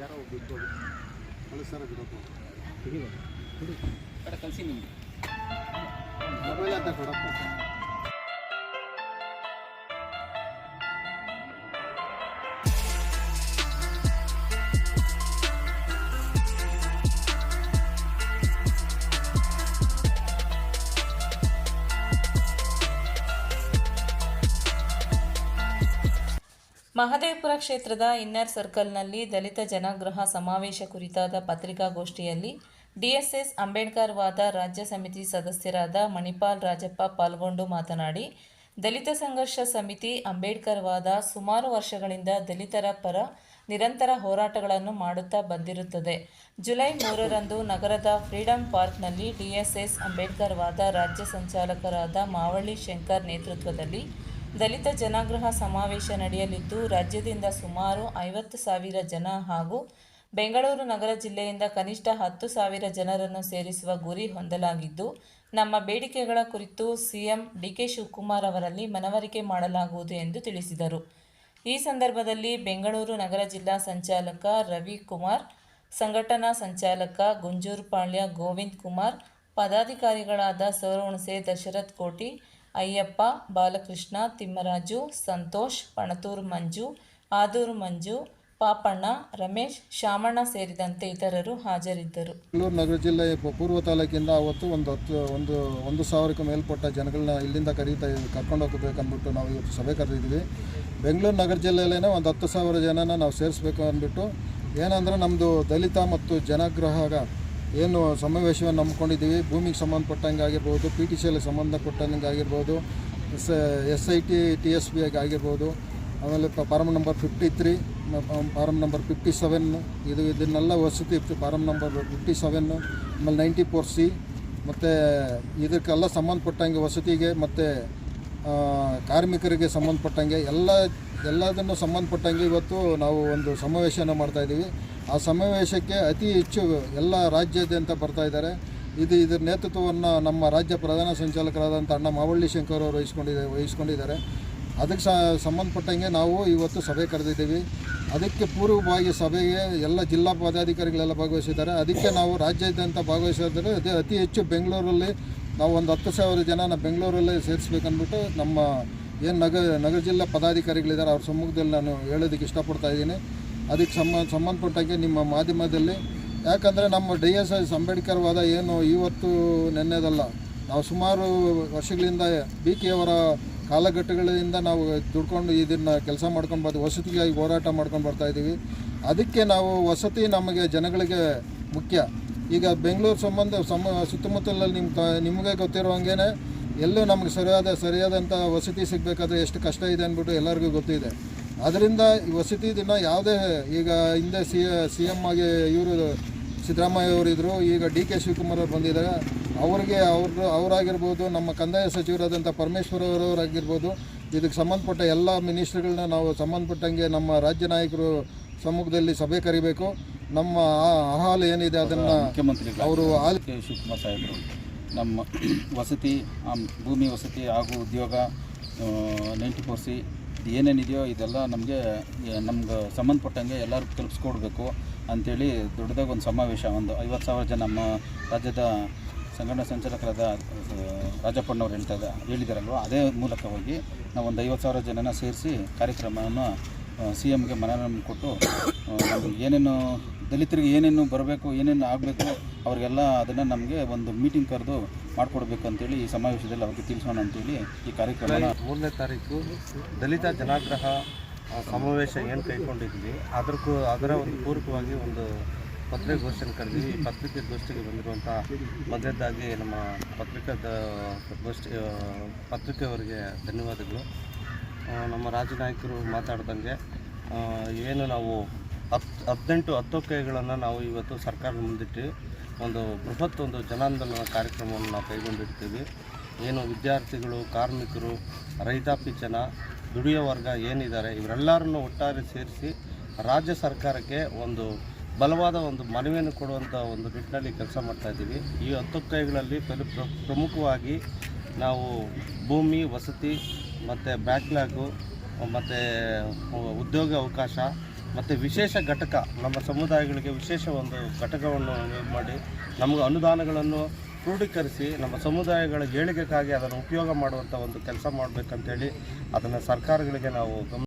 ಯಾರೋ ಬಿಟ್ಟು ಕಳಿಸ್ತಾರ ಬಿಡಪ್ಪ ಕಡೆ ಕಳಿಸಿ ನಿಮಗೆ ಮೊಬೈಲ್ ಅಂತ ಕೊಡಪ್ಪ. ಮಹದೇವಪುರ ಕ್ಷೇತ್ರದ ಇನ್ನರ್ ಸರ್ಕಲ್ನಲ್ಲಿ ದಲಿತ ಜನಾಗ್ರಹ ಸಮಾವೇಶ ಕುರಿತಾದ ಪತ್ರಿಕಾಗೋಷ್ಠಿಯಲ್ಲಿ ಡಿಎಸ್ಎಸ್ ಅಂಬೇಡ್ಕರ್ ವಾದ ರಾಜ್ಯ ಸಮಿತಿ ಸದಸ್ಯರಾದ ಮಣಿಪಾಲ್ ರಾಜಪ್ಪ ಪಾಲ್ಗೊಂಡು ಮಾತನಾಡಿ, ದಲಿತ ಸಂಘರ್ಷ ಸಮಿತಿ ಅಂಬೇಡ್ಕರ್ ವಾದ ಸುಮಾರು ವರ್ಷಗಳಿಂದ ದಲಿತರ ಪರ ನಿರಂತರ ಹೋರಾಟಗಳನ್ನು ಮಾಡುತ್ತಾ ಬಂದಿರುತ್ತದೆ. ಜುಲೈ 3ರಂದು ನಗರದ ಫ್ರೀಡಂ ಪಾರ್ಕ್ನಲ್ಲಿ ಡಿಎಸ್ಎಸ್ ಅಂಬೇಡ್ಕರ್ ವಾದ ರಾಜ್ಯ ಸಂಚಾಲಕರಾದ ಮಾವಳ್ಳಿ ಶಂಕರ್ ನೇತೃತ್ವದಲ್ಲಿ ದಲಿತ ಜನಾಗ್ರಹ ಸಮಾವೇಶ ನಡೆಯಲಿದ್ದು, ರಾಜ್ಯದಿಂದ ಸುಮಾರು 50,000 ಜನ ಹಾಗೂ ಬೆಂಗಳೂರು ನಗರ ಜಿಲ್ಲೆಯಿಂದ ಕನಿಷ್ಠ 10,000 ಜನರನ್ನು ಸೇರಿಸುವ ಗುರಿ ಹೊಂದಲಾಗಿದ್ದು, ನಮ್ಮ ಬೇಡಿಕೆಗಳ ಕುರಿತು ಸಿಎಂ ಡಿಕೆ ಶಿವಕುಮಾರ್ ಅವರಲ್ಲಿ ಮನವರಿಕೆ ಮಾಡಲಾಗುವುದು ಎಂದು ತಿಳಿಸಿದರು. ಈ ಸಂದರ್ಭದಲ್ಲಿ ಬೆಂಗಳೂರು ನಗರ ಜಿಲ್ಲಾ ಸಂಚಾಲಕ ರವಿಕುಮಾರ್, ಸಂಘಟನಾ ಸಂಚಾಲಕ ಗುಂಜೂರುಪಾಳ್ಯ ಗೋವಿಂದ್ ಕುಮಾರ್, ಪದಾಧಿಕಾರಿಗಳಾದ ಸೋರಹುಣಸೆ ದಶರಥ್ ಕೋಟಿ, ಅಯ್ಯಪ್ಪ, ಬಾಲಕೃಷ್ಣ, ತಿಮ್ಮರಾಜು, ಸಂತೋಷ್, ಪಣತೂರು ಮಂಜು, ಆದೂರು ಮಂಜು, ಪಾಪಣ್ಣ, ರಮೇಶ್, ಶಾಮಣ್ಣ ಸೇರಿದಂತೆ ಇತರರು ಹಾಜರಿದ್ದರು. ಬೆಂಗಳೂರು ನಗರ ಜಿಲ್ಲೆ ಪೂರ್ವ ತಾಲೂಕಿಂದ ಅವತ್ತು ಒಂದು 1,000ಕ್ಕೂ ಮೇಲ್ಪಟ್ಟ ಜನಗಳನ್ನ ಇಲ್ಲಿಂದ ಕರ್ಕೊಂಡು ಹೋಗಬೇಕಂದ್ಬಿಟ್ಟು ನಾವು ಇವತ್ತು ಸಭೆ ಕರೆದಿದ್ವಿ. ಬೆಂಗಳೂರು ನಗರ ಜಿಲ್ಲೆಯಲ್ಲೇ ಒಂದು 10,000 ಜನನ ನಾವು ಸೇರಿಸ್ಬೇಕು ಅಂದ್ಬಿಟ್ಟು, ಏನಂದರೆ ನಮ್ಮದು ದಲಿತ ಮತ್ತು ಜನಾಗ್ರಹ ಏನು ಸಮಾವೇಶವನ್ನು ನಂಬ್ಕೊಂಡಿದ್ದೀವಿ. ಭೂಮಿಗೆ ಸಂಬಂಧಪಟ್ಟಂಗೆ ಆಗಿರ್ಬೋದು, PTCಯಲ್ಲಿ ಸಂಬಂಧಪಟ್ಟಂಗೆ ಆಗಿರ್ಬೋದು, SIT TSB ಆಗಿರ್ಬೋದು, ಆಮೇಲೆ ಫಾರಮ್ ನಂಬರ್ 53, ಫಾರಮ್ ನಂಬರ್ 57, ಇದನ್ನೆಲ್ಲ ವಸತಿ ಫಾರಮ್ ನಂಬರ್ 57, ಆಮೇಲೆ 94C ಮತ್ತು ಇದಕ್ಕೆಲ್ಲ ಸಂಬಂಧಪಟ್ಟಂಗೆ ವಸತಿಗೆ ಮತ್ತು ಕಾರ್ಮಿಕರಿಗೆ ಸಂಬಂಧಪಟ್ಟಂಗೆ ಎಲ್ಲದನ್ನು ಸಂಬಂಧಪಟ್ಟಂಗೆ ಇವತ್ತು ನಾವು ಒಂದು ಸಮಾವೇಶನ ಮಾಡ್ತಾಯಿದ್ದೀವಿ. ಆ ಸಮಾವೇಶಕ್ಕೆ ಅತಿ ಹೆಚ್ಚು ಎಲ್ಲ ರಾಜ್ಯಾದ್ಯಂತ ಬರ್ತಾಯಿದ್ದಾರೆ. ಇದರ ನೇತೃತ್ವವನ್ನು ನಮ್ಮ ರಾಜ್ಯ ಪ್ರಧಾನ ಸಂಚಾಲಕರಾದಂಥ ಅಣ್ಣ ಮಾವಳ್ಳಿ ಶಂಕರ್ ಅವರು ವಹಿಸ್ಕೊಂಡಿದ್ದಾರೆ. ಅದಕ್ಕೆ ಸಂಬಂಧಪಟ್ಟಂಗೆ ನಾವು ಇವತ್ತು ಸಭೆ ಕರೆದಿದ್ದೀವಿ. ಅದಕ್ಕೆ ಪೂರ್ವವಾಗಿ ಸಭೆಗೆ ಎಲ್ಲ ಜಿಲ್ಲಾ ಪದಾಧಿಕಾರಿಗಳೆಲ್ಲ ಭಾಗವಹಿಸಿದ್ದಾರೆ. ಅದಕ್ಕೆ ನಾವು ರಾಜ್ಯಾದ್ಯಂತ ಭಾಗವಹಿಸಿದರೆ ಅತಿ ಹೆಚ್ಚು ಬೆಂಗಳೂರಲ್ಲಿ ನಾವು ಒಂದು 10,000 ಜನನ ಬೆಂಗಳೂರಲ್ಲೇ ಸೇರಿಸ್ಬೇಕಂದ್ಬಿಟ್ಟು ನಮ್ಮ ಏನು ನಗರ ಜಿಲ್ಲಾ ಪದಾಧಿಕಾರಿಗಳಿದ್ದಾರೆ ಅವ್ರ ಸಮ್ಮುಖದಲ್ಲಿ ನಾನು ಹೇಳೋದಕ್ಕೆ ಇಷ್ಟಪಡ್ತಾ ಇದ್ದೀನಿ. ಅದಕ್ಕೆ ಸಂಬಂಧಪಟ್ಟಂಗೆ ನಿಮ್ಮ ಮಾಧ್ಯಮದಲ್ಲಿ, ಯಾಕಂದರೆ ನಮ್ಮ DSS ಅಂಬೇಡ್ಕರ್ ವಾದ ಏನು ಇವತ್ತು ನೆನ್ನೆದಲ್ಲ, ನಾವು ಸುಮಾರು ವರ್ಷಗಳಿಂದ BK ಅವರ ಕಾಲಘಟ್ಟಗಳಿಂದ ನಾವು ದುಡ್ಕೊಂಡು ಇದನ್ನು ಕೆಲಸ ಮಾಡ್ಕೊಂಡು ಬರ್ತೀವಿ, ವಸತಿಗಾಗಿ ಹೋರಾಟ ಮಾಡ್ಕೊಂಡು ಬರ್ತಾಯಿದ್ದೀವಿ. ಅದಕ್ಕೆ ನಾವು ವಸತಿ ನಮಗೆ ಜನಗಳಿಗೆ ಮುಖ್ಯ. ಈಗ ಬೆಂಗಳೂರು ಸುತ್ತಮುತ್ತಲಲ್ಲಿ ನಿಮಗೆ ಗೊತ್ತಿರೋ ಎಲ್ಲೂ ನಮಗೆ ಸರಿಯಾದಂಥ ವಸತಿ ಸಿಗಬೇಕಾದ್ರೆ ಎಷ್ಟು ಕಷ್ಟ ಇದೆ ಅಂದ್ಬಿಟ್ಟು ಎಲ್ಲರಿಗೂ ಗೊತ್ತಿದೆ. ಅದರಿಂದ ಈ ವಸತಿ ದಿನ ಯಾವುದೇ ಈಗ ಹಿಂದೆ CM ಆಗಿ ಇವರು ಸಿದ್ದರಾಮಯ್ಯ ಅವರಿದ್ದರು, ಈಗ DK ಶಿವಕುಮಾರ್ ಅವರು ಬಂದಿದ್ದಾರೆ. ಅವರಾಗಿರ್ಬೋದು, ನಮ್ಮ ಕಂದಾಯ ಸಚಿವರಾದಂಥ ಪರಮೇಶ್ವರ್ ಅವರಾಗಿರ್ಬೋದು, ಇದಕ್ಕೆ ಸಂಬಂಧಪಟ್ಟ ಎಲ್ಲ ಮಿನಿಸ್ಟ್ರಿಗಳನ್ನ ನಾವು ಸಂಬಂಧಪಟ್ಟಂಗೆ ನಮ್ಮ ರಾಜ್ಯ ನಾಯಕರು ಸಮ್ಮುಖದಲ್ಲಿ ಸಭೆ ಕರಿಬೇಕು. ನಮ್ಮ ಅಹವಾಲು ಏನಿದೆ ಅದನ್ನು ಮುಖ್ಯಮಂತ್ರಿ ಅವರು ಶಿವಕುಮಾರ್ ಸಾಹೇಬರು ನಮ್ಮ ವಸತಿ, ಭೂಮಿ ವಸತಿ ಹಾಗೂ ಉದ್ಯೋಗ 94C ಏನೇನಿದೆಯೋ ಇದೆಲ್ಲ ನಮಗೆ ಸಂಬಂಧಪಟ್ಟಂಗೆ ಎಲ್ಲರಿಗೂ ತಲುಪಿಸ್ಕೊಡ್ಬೇಕು ಅಂಥೇಳಿ ದೊಡ್ಡದಾಗಿ ಒಂದು ಸಮಾವೇಶ, ಒಂದು 50,000 ಜನ ನಮ್ಮ ರಾಜ್ಯದ ಸಂಘಟನಾ ಸಂಚಾಲಕರಾದ ರಾಜಪ್ಪಣ್ಣವ್ರು ಹೇಳಿದಾರಲ್ವ, ಅದೇ ಮೂಲಕವಾಗಿ ನಾವು ಒಂದು 50,000 ಜನನ ಸೇರಿಸಿ ಕಾರ್ಯಕ್ರಮವನ್ನು CMಗೆ ಮನವಿ ಕೊಟ್ಟು ಏನೇನು ದಲಿತರಿಗೆ ಏನೇನು ಬರಬೇಕು, ಏನೇನು ಆಗಬೇಕು ಅವರಿಗೆಲ್ಲ ಅದನ್ನು ನಮಗೆ ಒಂದು ಮೀಟಿಂಗ್ ಕರೆದು ಮಾಡಿಕೊಡ್ಬೇಕು ಅಂತೇಳಿ ಈ ಸಮಾವೇಶದಲ್ಲಿ ಅವ್ರಿಗೆ ತಿಳಿಸೋಣ ಅಂತೇಳಿ ಈ ಕಾರ್ಯಕ್ರಮ 3ನೇ ತಾರೀಕು ದಲಿತ ಜನಾಗ್ರಹ ಸಮಾವೇಶ ಏನು ಕೈಗೊಂಡಿದ್ವಿ ಅದರ ಒಂದು ಪೂರಕವಾಗಿ ಒಂದು ಪತ್ರಿಕಾಗೋಷ್ಠಿಯನ್ನು ಕರೆದಿವಿ. ಈ ಪತ್ರಿಕಾಗೋಷ್ಠಿಗೆ ಬಂದಿರುವಂಥ ಮೊದಲನೇದಾಗಿ ನಮ್ಮ ಪತ್ರಿಕೆಯವರಿಗೆ ಧನ್ಯವಾದಗಳು. ನಮ್ಮ ರಾಜ್ಯ ನಾಯಕರು ಮಾತಾಡ್ದಂಗೆ ಏನು ನಾವು 18 ಕೈಗಳನ್ನು ನಾವು ಇವತ್ತು ಸರ್ಕಾರದ ಮುಂದಿಟ್ಟು ಒಂದು ಬೃಹತ್ ಒಂದು ಜನಾಂದೋಲನ ಕಾರ್ಯಕ್ರಮವನ್ನು ನಾವು ಕೈಗೊಂಡಿರ್ತೀವಿ. ಏನು ವಿದ್ಯಾರ್ಥಿಗಳು, ಕಾರ್ಮಿಕರು, ರೈತಾಪಿ ಜನ, ದುಡಿಯೋ ವರ್ಗ ಏನಿದ್ದಾರೆ ಇವರೆಲ್ಲರನ್ನು ಒಟ್ಟಾರೆ ಸೇರಿಸಿ ರಾಜ್ಯ ಸರ್ಕಾರಕ್ಕೆ ಒಂದು ಬಲವಾದ ಒಂದು ಮನವಿಯನ್ನು ಕೊಡುವಂಥ ಒಂದು ನಿಟ್ಟಿನಲ್ಲಿ ಕೆಲಸ ಮಾಡ್ತಾಯಿದ್ದೀವಿ. ಈ 10 ಕೈಗಳಲ್ಲಿ ಪ್ರಮುಖವಾಗಿ ನಾವು ಭೂಮಿ, ವಸತಿ ಮತ್ತು ಬ್ಯಾಕ್ಲಾಗು ಮತ್ತು ಉದ್ಯೋಗ ಅವಕಾಶ ಮತ್ತು ವಿಶೇಷ ಘಟಕ ನಮ್ಮ ಸಮುದಾಯಗಳಿಗೆ ವಿಶೇಷ ಒಂದು ಘಟಕವನ್ನು ಮಾಡಿ ನಮಗೆ ಅನುದಾನಗಳನ್ನು ಕ್ರೋಢೀಕರಿಸಿ ನಮ್ಮ ಸಮುದಾಯಗಳ ಏಳಿಗೆಗಾಗಿ ಅದನ್ನು ಉಪಯೋಗ ಮಾಡುವಂಥ ಒಂದು ಕೆಲಸ ಮಾಡಬೇಕಂತೇಳಿ ಅದನ್ನು ಸರ್ಕಾರಗಳಿಗೆ ನಾವು